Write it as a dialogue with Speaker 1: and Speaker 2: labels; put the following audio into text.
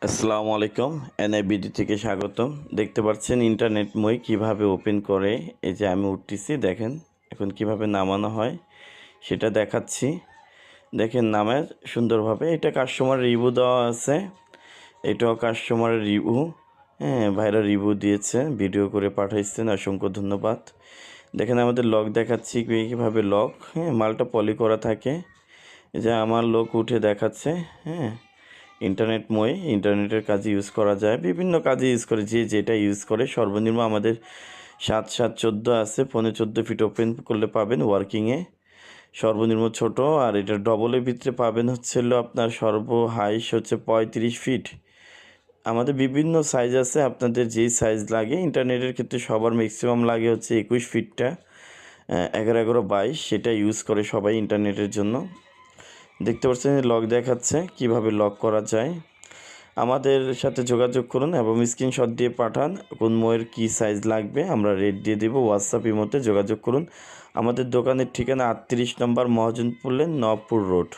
Speaker 1: আসসালামু আলাইকুম। এনআইবিডি থেকে স্বাগতম। দেখতে পাচ্ছেন ইন্টারনেট মই কিভাবে ওপেন করে। এই যে আমি উঠতেছি, দেখেন এখন কিভাবে নামানো হয় সেটা দেখাচ্ছি। দেখেন নামের সুন্দরভাবে। এটা কাস্টমার রিভিউ দেওয়া আছে, এটাও কাস্টমারের রিভিউ। হ্যাঁ, ভাইরা রিভিউ দিয়েছে, ভিডিও করে পাঠাইছেন, অসংখ্য ধন্যবাদ। দেখেন আমাদের লক দেখাচ্ছি কীভাবে লক। হ্যাঁ, মালটা পলি করা থাকে। এই যে আমার লোক উঠে দেখাচ্ছে। হ্যাঁ, ইন্টারনেটের কাজে ইউজ করা যায়, বিভিন্ন কাজে ইউজ করে, যে যেটা ইউজ করে। সর্বনিম্ন আমাদের 7/7/14 আছে, 14 ফিট ওপেন করলে পাবেন ওয়ার্কিংয়ে সর্বনিম্ন ছোট। আর এটা ডবলের ভিতরে পাবেন আপনার হাইস হচ্ছে 35 ফিট। আমাদের বিভিন্ন সাইজ আছে, আপনাদের যেই সাইজ লাগে। ইন্টারনেটের ক্ষেত্রে সবার ম্যাক্সিমাম লাগে হচ্ছে 21 ফিটটা, 11x22, সেটা ইউজ করে সবাই ইন্টারনেটের জন্য। দেখতে পাচ্ছেন লক দেখাচ্ছে কিভাবে লক করা যায়। আমাদের সাথে যোগাযোগ করুন এবং স্ক্রিনশট দিয়ে পাঠান কোন ময়ের কী সাইজ লাগবে, আমরা রেট দিয়ে দেবো। হোয়াটসঅ্যাপের মধ্যে যোগাযোগ করুন। আমাদের দোকানের ঠিকানা 38 নম্বর মহাজনপুর লেন, নবপুর রোড।